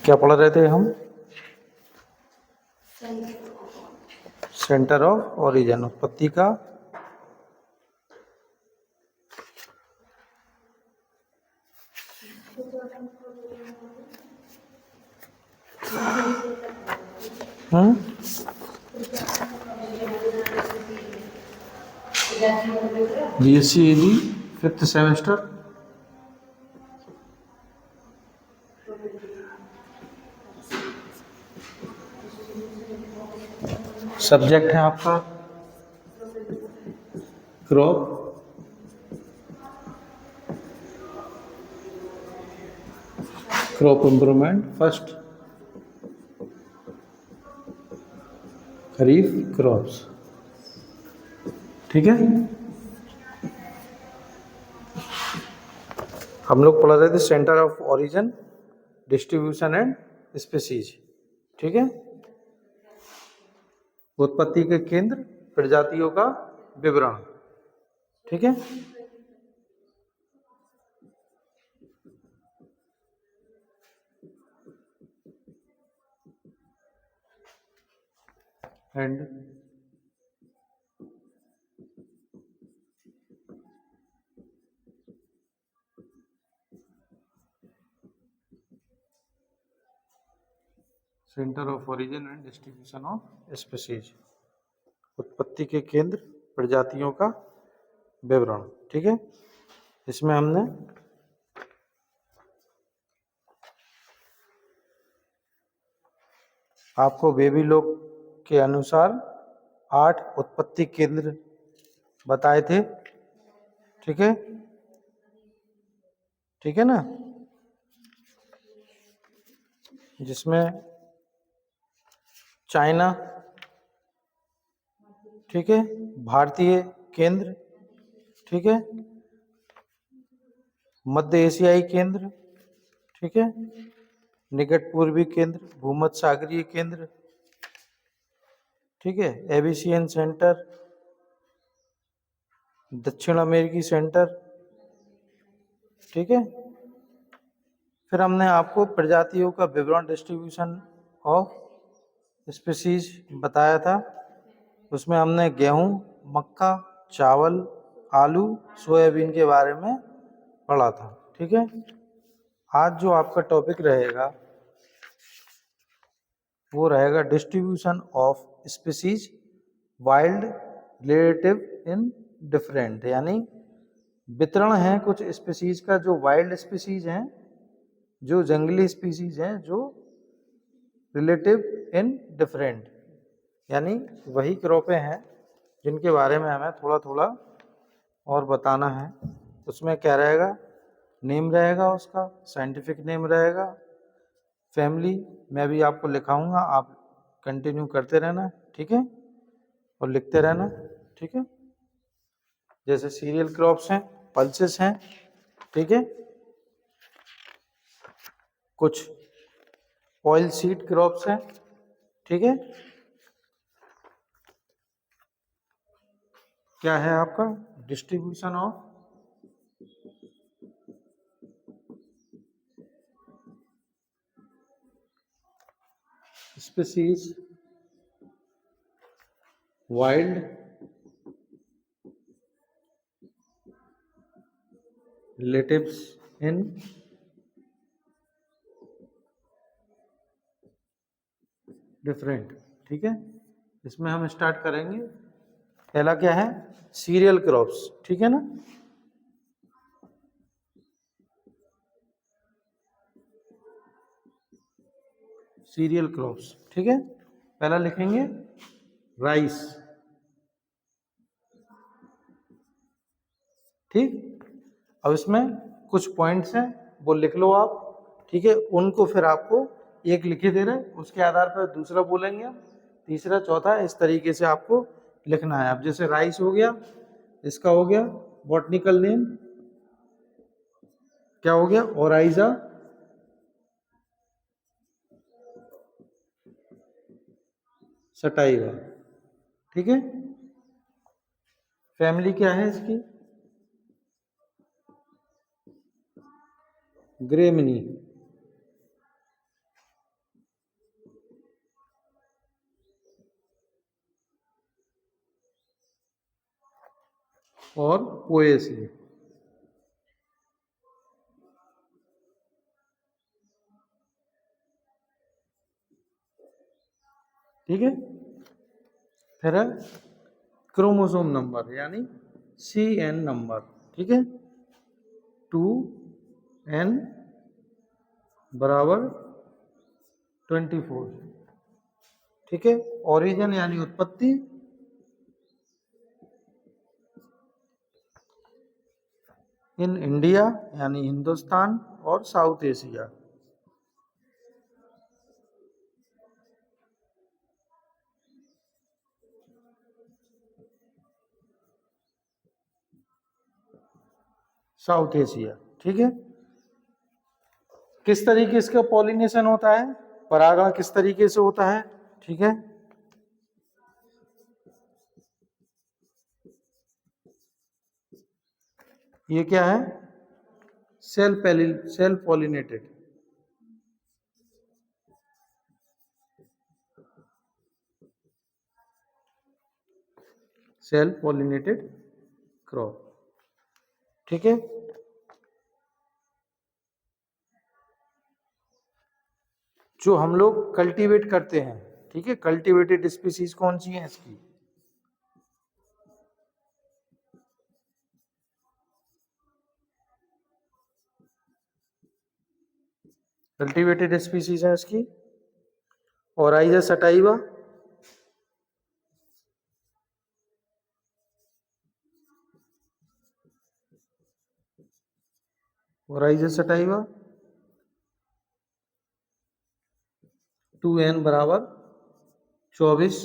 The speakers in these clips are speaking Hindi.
क्या पढ़ रहे थे हम? सेंटर ऑफ ओरिजिन, उत्पत्ति का बीएससी एजी 5th सेमेस्टर। सब्जेक्ट है आपका क्रॉप इम्प्रूवमेंट फर्स्ट, खरीफ क्रॉप्स। ठीक है, हम लोग पढ़ रहे थे centre of origin, distribution and species. ठीक है, उत्पत्ति के केंद्र, प्रजातियों का विवरण। ठीक है, and centre of origin and distribution of species, उत्पत्ति के केंद्र, प्रजातियों का विवरण। ठीक है, इसमें हमने आपको बेबी लोग के अनुसार 8 उत्पत्ति केंद्र बताए थे। ठीक है, ठीक है ना, जिसमें चाइना, ठीक है, भारतीय केंद्र, ठीक है, मध्य एशियाई केंद्र, ठीक है, निकट पूर्वी केंद्र, भूमध्य सागरीय केंद्र, ठीक है, एविसियन सेंटर, दक्षिण अमेरिकी सेंटर। ठीक है, फिर हमने आपको प्रजातियों का विवरण, डिस्ट्रीब्यूशन ऑफ स्पीसीज बताया था। उसमें हमने गेहूं, मक्का, चावल, आलू, सोयाबीन के बारे में पढ़ा था। ठीक है, आज जो आपका टॉपिक रहेगा वो रहेगा distribution of species wild relative in different, यानी वितरण है कुछ स्पीसीज का जो वाइल्ड स्पीसीज हैं, जो जंगली स्पीसीज हैं, जो रिलेटिव इन डिफरेंट, यानी वही क्रॉपें हैं जिनके बारे में हमें थोड़ा थोड़ा और बताना है। उसमें क्या रहेगा, नेम रहेगा, उसका साइंटिफिक नेम रहेगा, फैमिली मैं भी आपको लिखाऊंगा, आप कंटिन्यू करते रहना। ठीक है, और लिखते रहना। ठीक है, जैसे सीरियल क्रॉप्स हैं, पल्सेस हैं, ठीक है, कुछ ऑयल सीड क्रॉप्स हैं। ठीक है, क्या है आपका distribution of species wild relatives in different. ठीक है, इसमें हम स्टार्ट करेंगे। पहला क्या है, सीरियल क्रॉप्स। ठीक है ना, सीरियल क्रॉप्स। ठीक है, पहला लिखेंगे राइस। ठीक, अब इसमें कुछ पॉइंट्स हैं वो लिख लो आप। ठीक है, उनको फिर आपको एक लिखे दे रहे, उसके आधार पर दूसरा बोलेंगे हम, तीसरा, चौथा, इस तरीके से आपको लिखना है। अब जैसे राइस हो गया, इसका हो गया बॉटनिकल नेम, क्या हो गया, ओराइजा सटाइवा। ठीक है, फैमिली क्या है इसकी, ग्रेमिनी। और पोएसी। ठीक है। फिर है क्रोमोसोम नंबर यानी CN नंबर। ठीक है, 2N बराबर 24। ठीक है, ओरिजिन यानी उत्पत्ति, इन इंडिया यानी हिंदुस्तान और साउथ एशिया। South Asia. ठीक है, किस तरीके से पॉलिनेशन होता है, परागण किस तरीके से होता है। ठीक है, ये क्या है, self pollinated. Self pollinated crop. ठीक है, जो हम लोग कल्टीवेट करते हैं। ठीक है, कल्टीवेटेड स्पीसीज कौन सी है इसकी, कल्टीवेटेड स्पीसीज है इसकी Oryza sativa, Oryza sativa, 2N बराबर 24।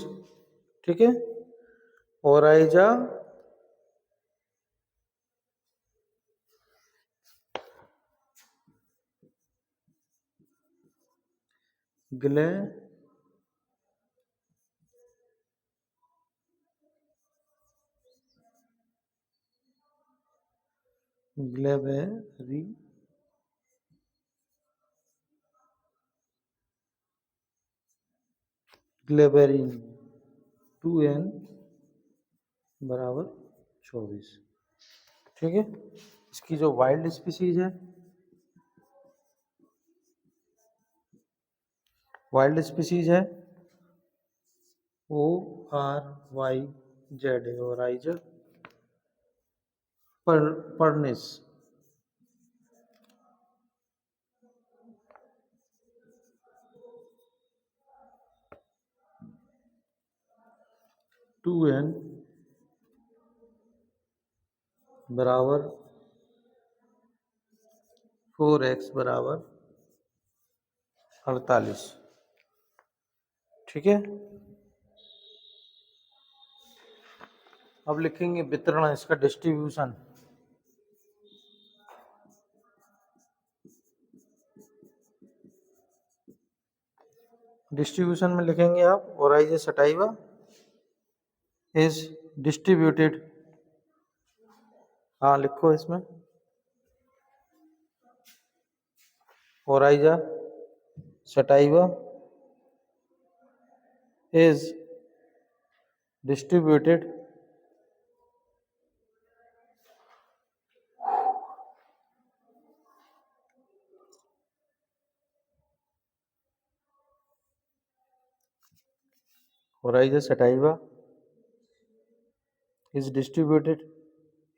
ठीक है, ओराइजा ग्ले ग्लेबेरी ग्लेबेरिन, 2N बराबर 24। ठीक है, इसकी जो वाइल्ड स्पीसीज है, वाइल्ड स्पीसीज है ORYZ ओराइजा परनिस, 2N बराबर 4X बराबर 48। ठीक है, अब लिखेंगे वितरण, इसका डिस्ट्रीब्यूशन। डिस्ट्रीब्यूशन में लिखेंगे आप ओराइजा सटाइवा इज डिस्ट्रीब्यूटेड, हाँ लिखो इसमें, Oryza sativa is distributed Oryza sativa is distributed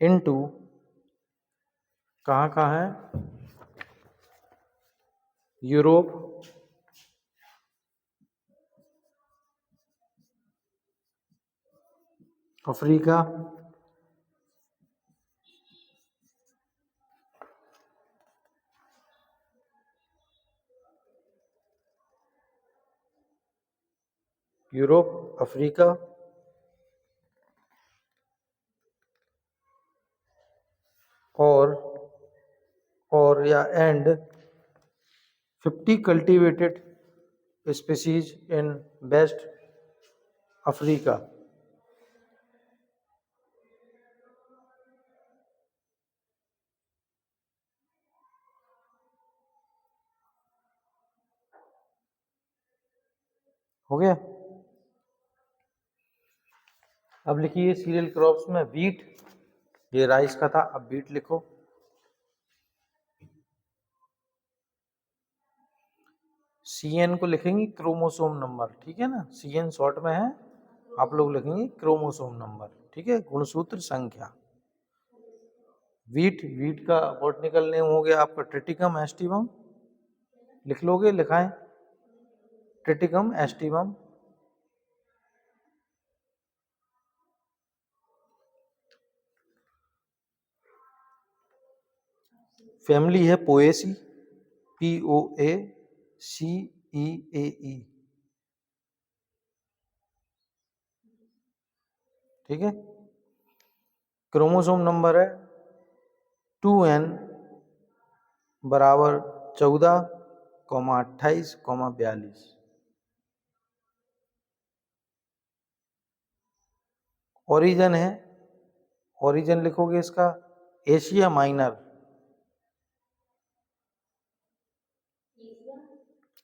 into, कहाँ कहाँ है, यूरोप, अफ्रीका, यूरोप, अफ्रीका और या and 50 cultivated species in West Africa. हो गया। अब लिखिए सीरियल क्रॉप्स में वीट, ये राइस का था। अब बीट लिखो। CN को लिखेंगे क्रोमोसोम नंबर, ठीक है ना, CN शॉर्ट में है, आप लोग लिखेंगे क्रोमोसोम नंबर, ठीक है, गुणसूत्र संख्या। वीट, वीट का बॉटनिकल नेम हो गया आपका ट्रिटिकम एस्टिवम, लिख लोगे, लिखाएं, ट्रिटिकम एस्टिवम। फैमिली है पोएसी, POACEAE, ठीक है। क्रोमोसोम नंबर है 2N बराबर 14, 28, 42। ओरिजन है, ओरिजन लिखोगे इसका एशिया माइनर,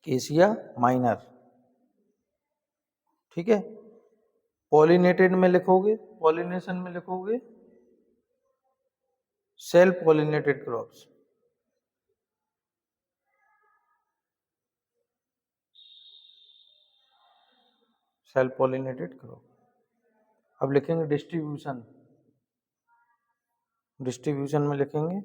एशिया माइनर, ठीक है। पॉलिनेटेड में लिखोगे, पॉलिनेशन में लिखोगे self pollinated crops, self pollinated crop. अब लिखेंगे डिस्ट्रीब्यूशन, डिस्ट्रीब्यूशन में लिखेंगे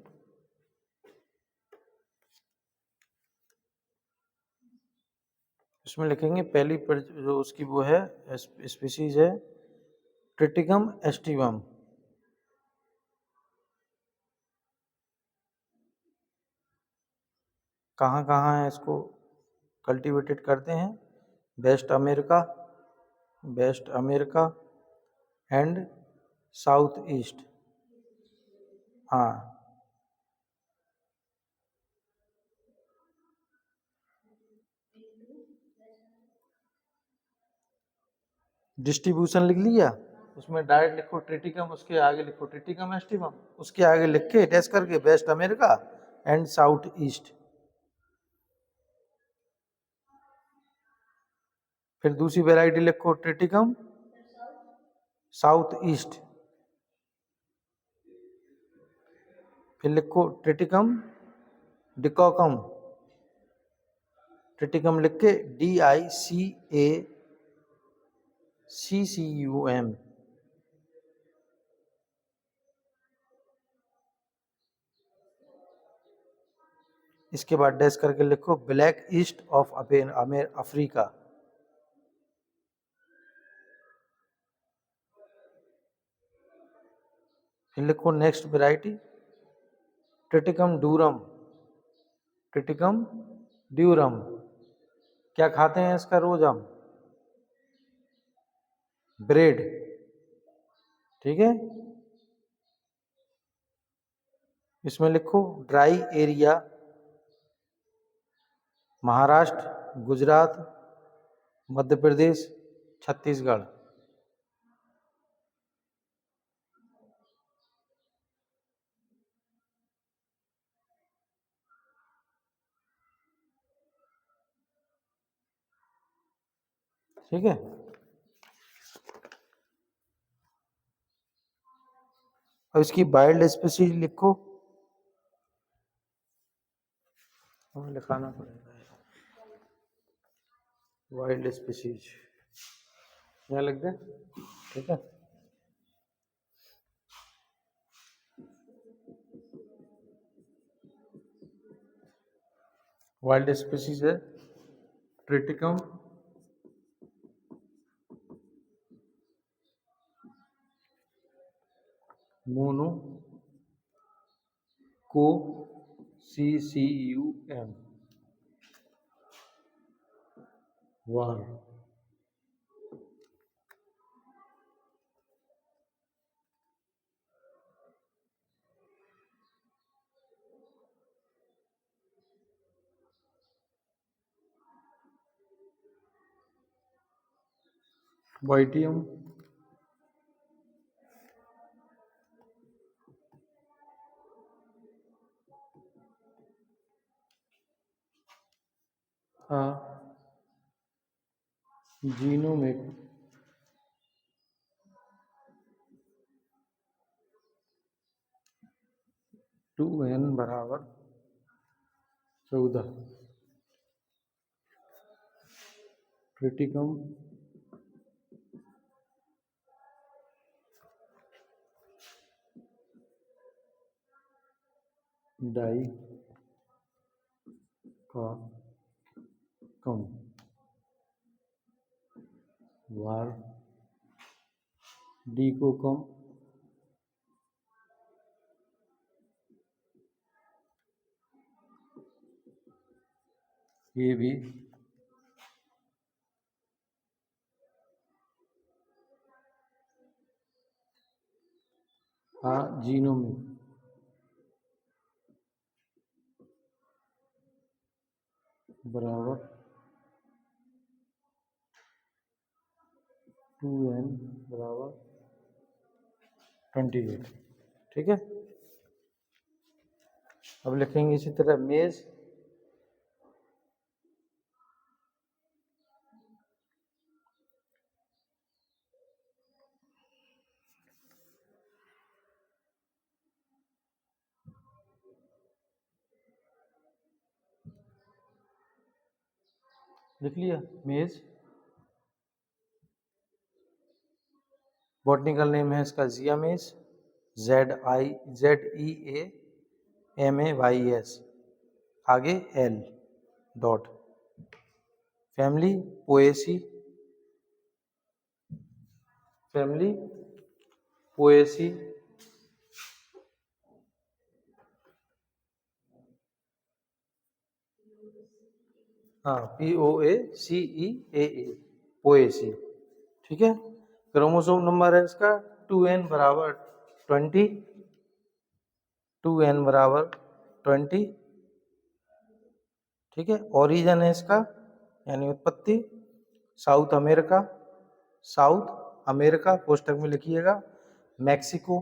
इसमें लिखेंगे पहली जो उसकी वो है स्पीसीज है ट्रिटिकम एस्टिवम, कहाँ कहाँ है इसको कल्टीवेटेड करते हैं, West America, West America and South East, हाँ। डिस्ट्रीब्यूशन लिख लिया, उसमें डायरेक्ट लिखो ट्रिटिकम, उसके आगे लिखो ट्रिटिकम एस्टिवम, उसके आगे लिख के टेस्ट करके West America and South East. फिर दूसरी वैरायटी लिखो ट्रिटिकम साउथ ईस्ट, फिर लिखो ट्रिटिकम डिकोकम, ट्रिटिकम लिख के DICACCUM, इसके बाद डैश करके लिखो ब्लैक ईस्ट ऑफ अफ्रीका, फिर लिखो next variety Triticum durum, Triticum durum, क्या खाते हैं इसका रोज हम, ब्रेड, ठीक है। इसमें लिखो ड्राई एरिया महाराष्ट्र, गुजरात, मध्य प्रदेश, छत्तीसगढ़, ठीक है। अब इसकी वाइल्ड स्पीसीज लिखो, हमें लिखाना पड़ेगा वाइल्ड स्पीसीज, यहाँ लिख दे, ठीक है। वाइल्ड स्पीसीज है ट्रिटिकम मोनो को CCUM 1, वाइटियम, हाँ, जीनोमिक, 2n बराबर 14। ट्रिटिकम डाई का कम वार डी को कम ये भी जीनों में बराबर 2n बराबर 28। ठीक है। अब लिखेंगे इसी तरह मेज लिख लिया मेज। बॉटनिकल नेम है इसका जियामेज, ZEAMAYS, आगे L dot. Family Poaceae, family Poaceae, POACEAA, Poaceae. ठीक है। क्रोमोसोम नंबर है इसका 2n बराबर 20, 2n बराबर 20। ठीक है। ओरिजिन है इसका यानी उत्पत्ति साउथ अमेरिका, साउथ अमेरिका कोष्टक में लिखिएगा, मैक्सिको।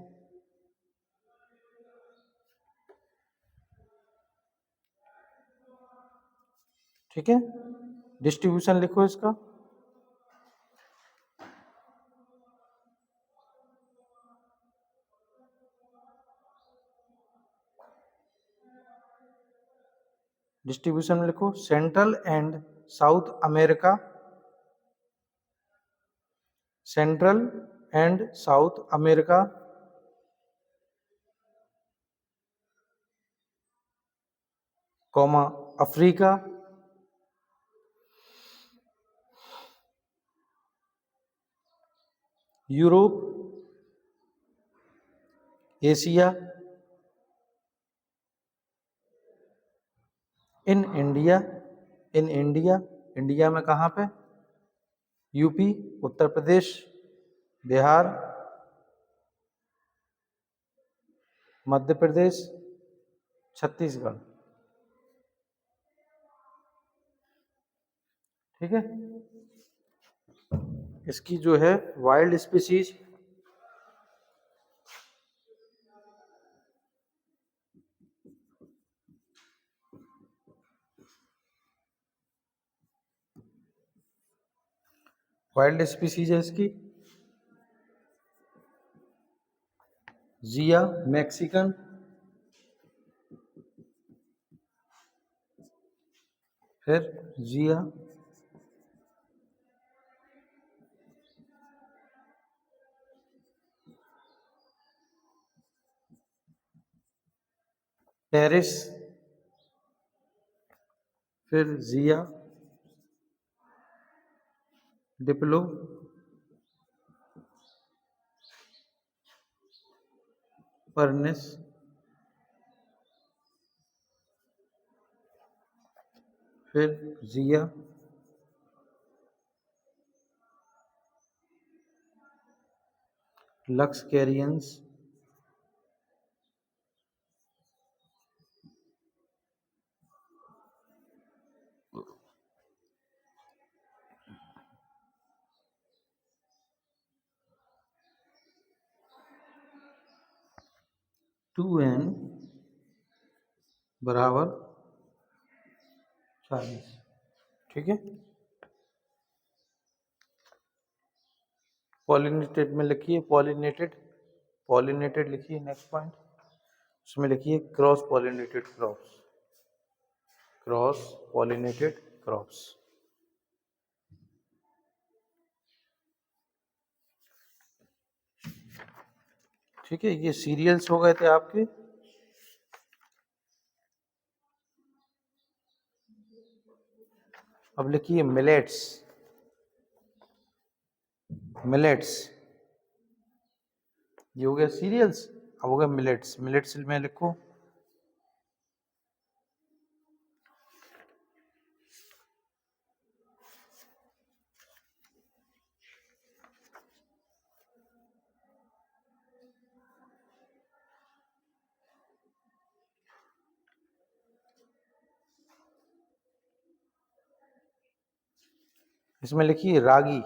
ठीक है। डिस्ट्रीब्यूशन लिखो इसका, डिस्ट्रीब्यूशन में लिखो central and south America, central and south America, comma Africa, Europe, Asia, in India, in India, India में कहाँ पे, यूपी, उत्तर प्रदेश, बिहार, मध्य प्रदेश, छत्तीसगढ़। ठीक है। इसकी जो है वाइल्ड स्पीसीज, वाइल्ड स्पीसीज है इसकी जिया मैक्सिकन, फिर जिया पेरिस, फिर जिया डिप्लो, परनिस, फिर जिया लक्स कैरियंस, टू एन बराबर 40। ठीक है। पॉलिनेटेड में लिखिए, पॉलिनेटेड, पॉलिनेटेड लिखिए नेक्स्ट पॉइंट। उसमें लिखिए cross pollinated crops, cross pollinated crops. ठीक है, ये सीरियल्स हो गए थे आपके। अब लिखिए मिलेट्स, मिलेट्स ये हो गया सीरियल्स। अब हो गया मिलेट्स, मिलेट्स में लिखो इसमें लिखिए रागी,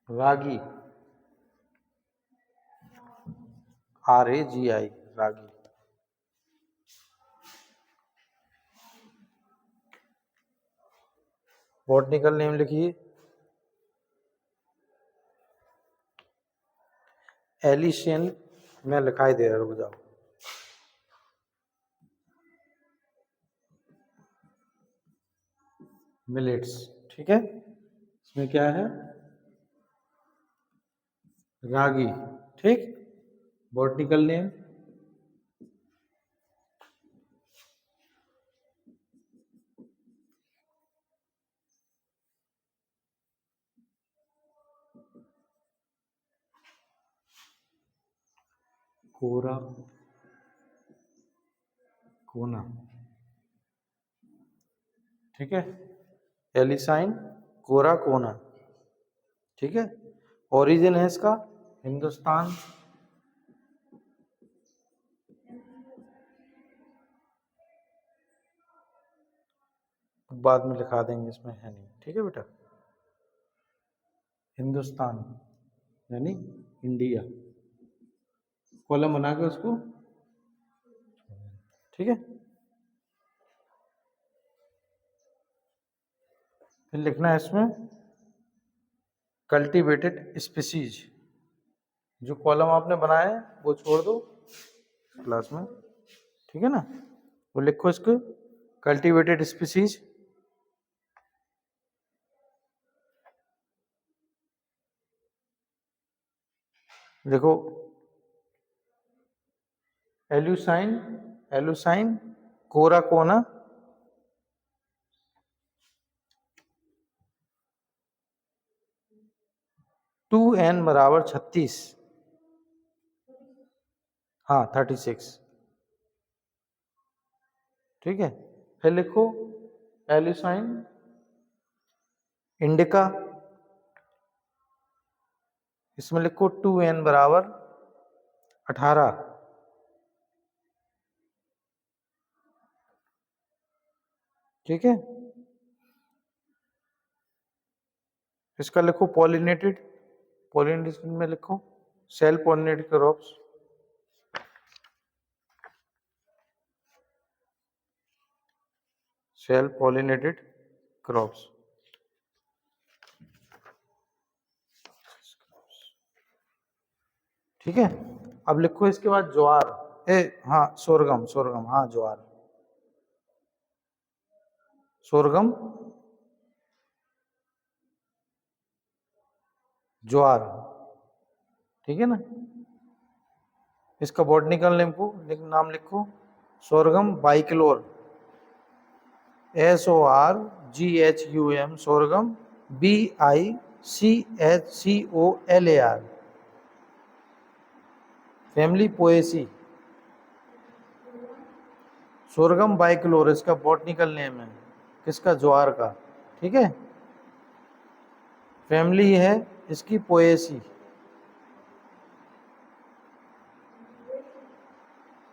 रागी RAGI, रागी। बॉटनिकल नेम लिखिए एलिशियन, मैं लिखाई दे रहा, रुक जाओ। मिलेट्स, ठीक है, इसमें क्या है रागी, ठीक। बॉटनिकल नेम कोरा कोना, ठीक है, एलिसाइन कोरा कोना, ठीक है। ओरिजिन है इसका हिंदुस्तान, बाद में लिखा देंगे, इसमें है नहीं, ठीक है बेटा। हिंदुस्तान यानी इंडिया, कॉलम बना के उसको, ठीक है। फिर लिखना है इसमें कल्टीवेटेड स्पीसीज, जो कॉलम आपने बनाया है वो छोड़ दो क्लास में, ठीक है ना। वो लिखो इसको कल्टीवेटेड स्पीसीज, देखो एल्यूसाइन, एल्यूसाइन कोरा कोना, 2n बराबर 36, हाँ 36, ठीक है। फिर लिखो एल्यूसाइन इंडिका, इसमें लिखो 2n बराबर 18, ठीक है। इसका लिखो पॉलिनेटेड, पॉलिनेटेड में लिखो self pollinated crops, self pollinated crops, ठीक है। अब लिखो इसके बाद ज्वार, हाँ सोरगम, सोरगम, हाँ ज्वार, सोरगम ज्वार, ठीक है ना। इसका बॉटनिकल नेम को नाम लिखो sorghum bicolor, SORGHUM, sorghum BICHCOLAR, family Poaceae, sorghum bicolor इसका बॉटनिकल नेम है, किसका ज्वार का, ठीक है। फैमिली है इसकी पोएसी,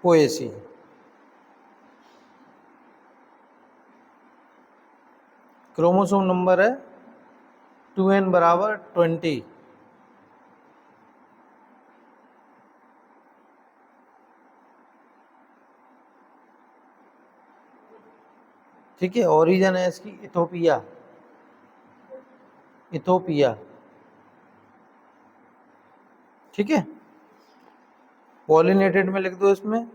पोएसी, क्रोमोसोम नंबर है 2n बराबर 20, ठीक है। ओरिजिन है इसकी इथोपिया, इथोपिया, ठीक है। पॉलिनेटेड में लिख दो इसमें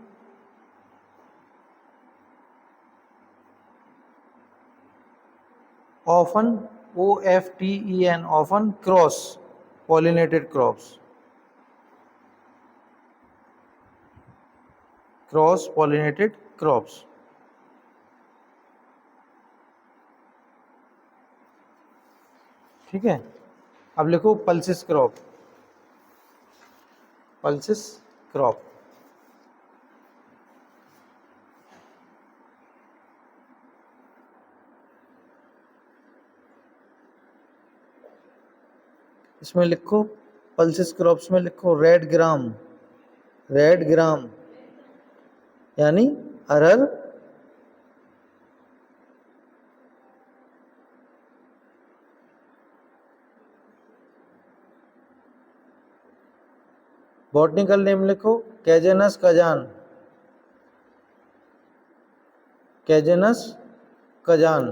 often, OFTEN, often cross pollinated crops, cross pollinated crops. ठीक है, अब लिखो पल्सिस क्रॉप, पल्सिस क्रॉप। इसमें लिखो पल्सिस क्रॉप्स में लिखो रेड ग्राम, रेड ग्राम यानी अरहर, बॉटनिकल नेम लिखो कैजेनस कजान, कैजेनस कजान।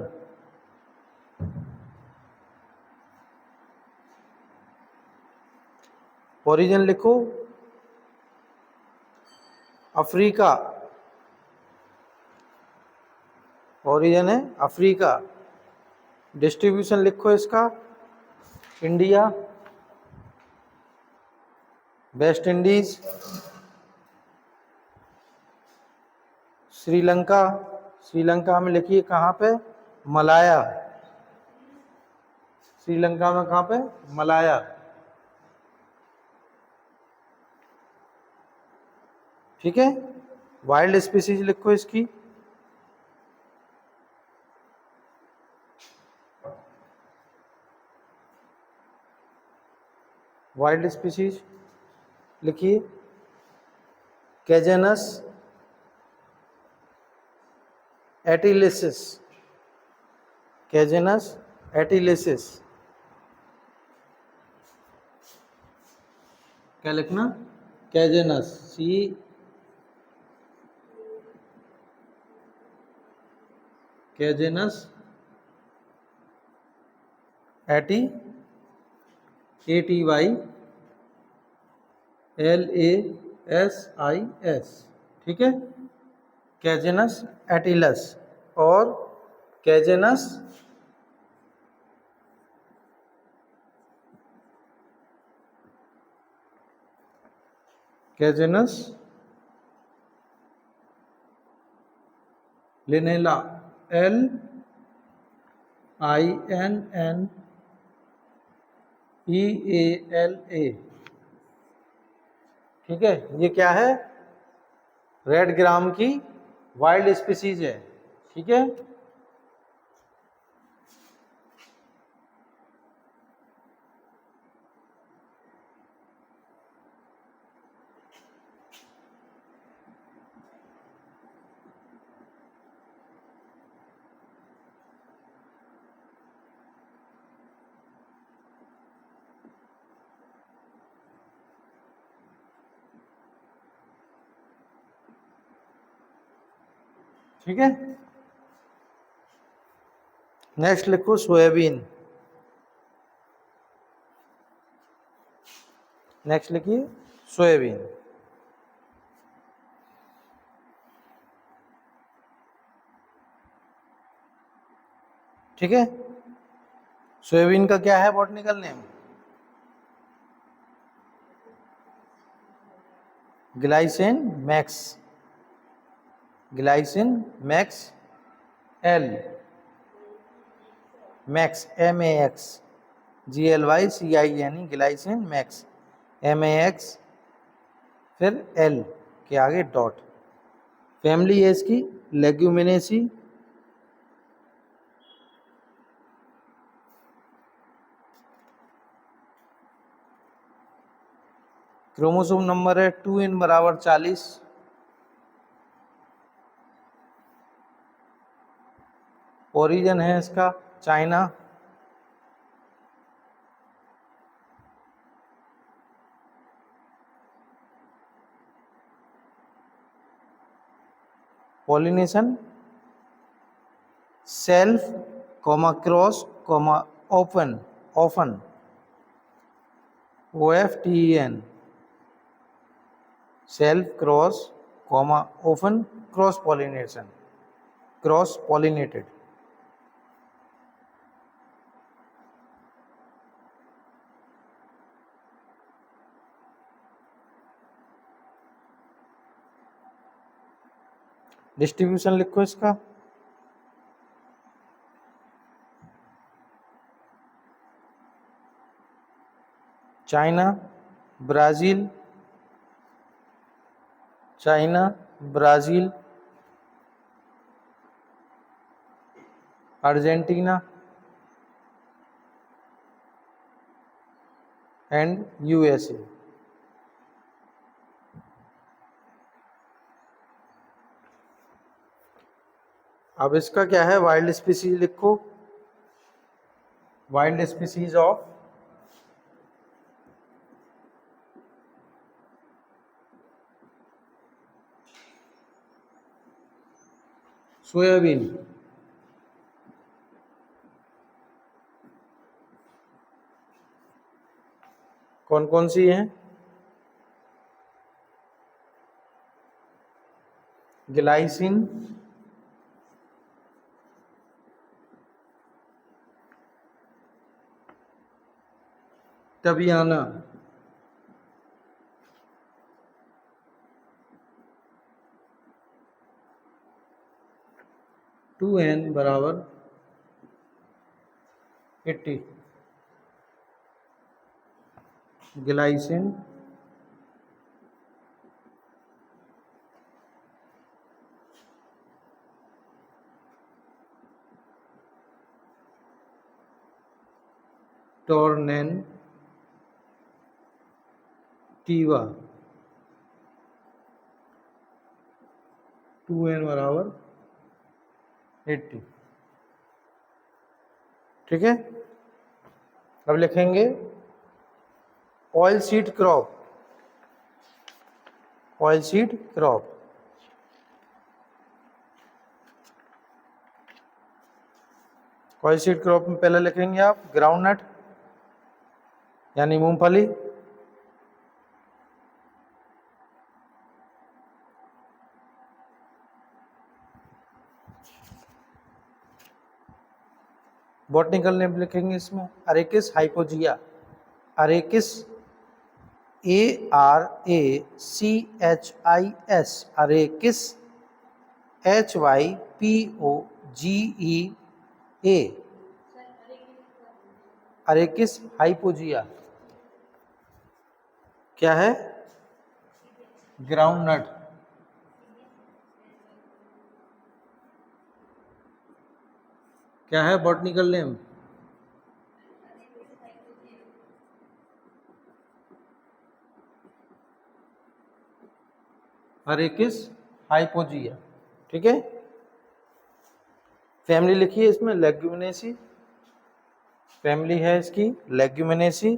ओरिजिन लिखो अफ्रीका, ओरिजिन है अफ्रीका। डिस्ट्रीब्यूशन लिखो इसका India, West Indies, Sri Lanka, Sri Lanka में लिखिए कहाँ पे, मलाया, श्रीलंका में कहाँ पे, मलाया। ठीक है, वाइल्ड स्पीसीज लिखो इसकी, वाइल्ड स्पीसीज लिखिए कैजेनस एटिलिसिस, कैजेनस एटिलिसिस। क्या लिखना, कैजेनस, कैजेनस ATYLASIS। ठीक है, कैजेनस एटिलस और कैजेनस कैजेनस लिनेला, LINNEALA। ठीक है, ये क्या है, रेड ग्राम की वाइल्ड स्पीसीज है। ठीक है, ठीक है। नेक्स्ट लिखो सोयाबीन, नेक्स्ट लिखिए सोयाबीन। ठीक है, सोयाबीन का क्या है botanical name, glycine max, glycine max L, max MAX GLYCIN, glycine max MAX, फिर L के आगे डॉट। फैमिली है इसकी लेग्यूमिनेसी, क्रोमोसोम नंबर है 2n बराबर 40। ओरिजिन है इसका China, pollination self comma cross comma open, often OFTEN, self cross comma often cross pollination, cross pollinated. Distribution लिखो इसका। China, Brazil, China, Brazil, Argentina and USA. अब इसका क्या है, वाइल्ड स्पीसीज लिखो। Wild species of soybean. कौन कौन सी हैं? ग्लाइसिन, टबियाना, टू एन बराबर 80। ग्लाइसिन, टोरनेन, टीवा, 2n बराबर 80। ठीक है। अब लिखेंगे oil seed crop. Oil seed crop, oil seed crop में पहले लिखेंगे आप ग्राउंडनट यानी मूंगफली, बॉटनिकल नेम लिखेंगे इसमें अरेकिस हाइपोजिया। अरेकिस ARACHIS, अरेकिस HYPOGEA, अरेकिस हाइपोजिया क्या है? ग्राउंडनट। क्या है बॉटनिकल नेम? अरेकिस हाइपोजिया। ठीक है। फैमिली लिखिए इसमें लेग्यूमिनेसी, फैमिली है इसकी लेग्यूमिनेसी।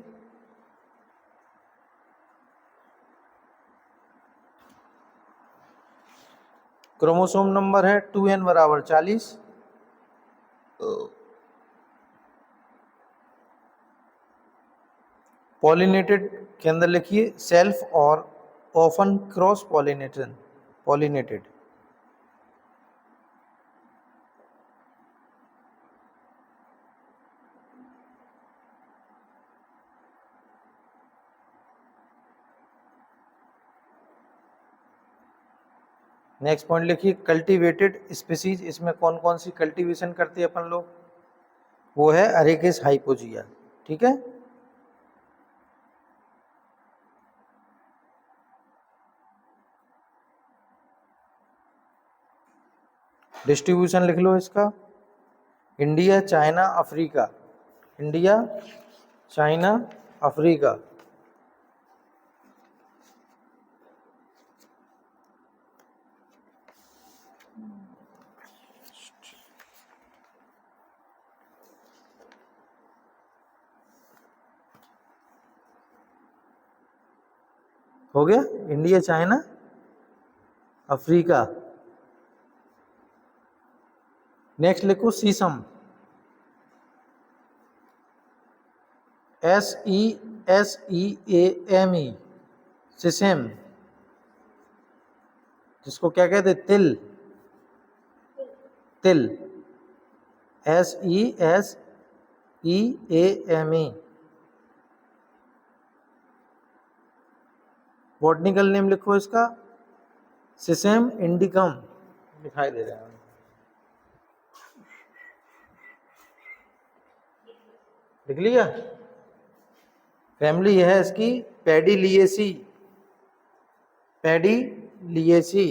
क्रोमोसोम नंबर है 2n बराबर 40। पॉलिनेटेड के अंदर लिखिए सेल्फ और often cross pollination, pollinated. Next point लिखिए कल्टीवेटेड स्पीसीज। इसमें कौन कौन सी कल्टीवेशन करते हैं अपन लोग? वो है अरेकिस हाइपोजिया। ठीक है। डिस्ट्रीब्यूशन लिख लो इसका। India, China, Africa. India, China, Africa. हो गया इंडिया, चाइना, अफ्रीका। नेक्स्ट लिखो सीसम, SESEAME, सिसेम। जिसको क्या कहते, तिल, तिल, SESEAME। बॉटनिकल नेम लिखो इसका, सिसेम इंडिकम, दिखाई दे रहा है, लिख लिया। फैमिली है इसकी पेडिलिएसी, पेडिलिएसी,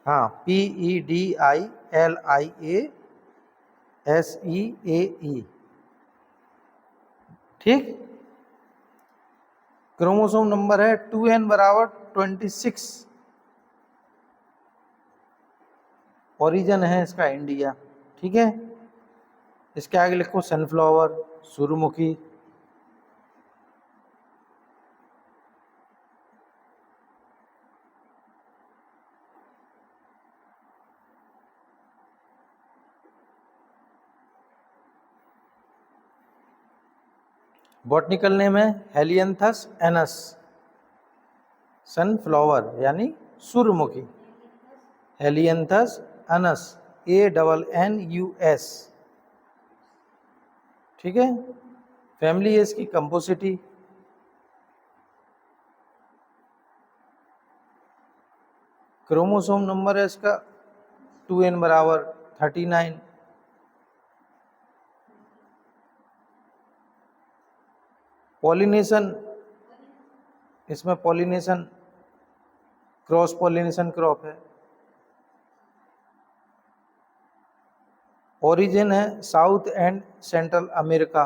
हाँ, PEDILIASEAE, ठीक। क्रोमोसोम नंबर है 2n बराबर 26। ओरिजिन है इसका इंडिया, ठीक है। इसके आगे लिखो सनफ्लावर, सूर्यमुखी। बॉटनिकल नेम है हेलियंथस एनस, सनफ्लावर यानी सूर्यमुखी, हेलियंथस एनस, ANNUS, ठीक है। फैमिली है इसकी कंपोसिटी। क्रोमोसोम नंबर है इसका 2n बराबर 39। पॉलिनेशन, इसमें पॉलिनेशन क्रॉस पॉलिनेशन क्रॉप है। ओरिजिन है south and central America,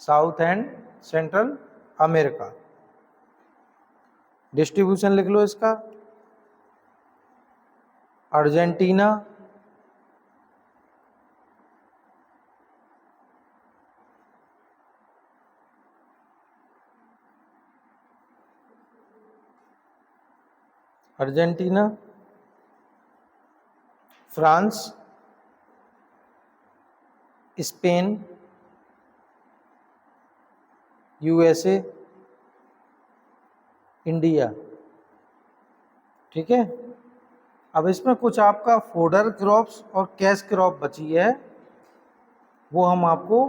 south and central America. Distribution लिख लो इसका, Argentina, Argentina, France, Spain, USA, India, ठीक है। अब इसमें कुछ आपका फोडर क्रॉप्स और कैश क्रॉप बची है, वो हम आपको,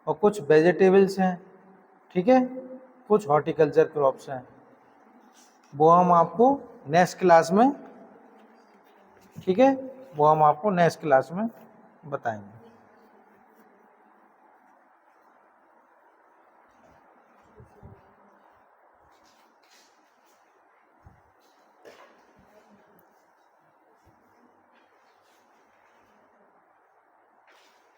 और कुछ वेजिटेबल्स हैं, ठीक है, कुछ हॉर्टिकल्चर क्रॉप्स हैं, वो हम आपको नेक्स्ट क्लास में, ठीक है, वो हम आपको नेक्स्ट क्लास में बताएंगे।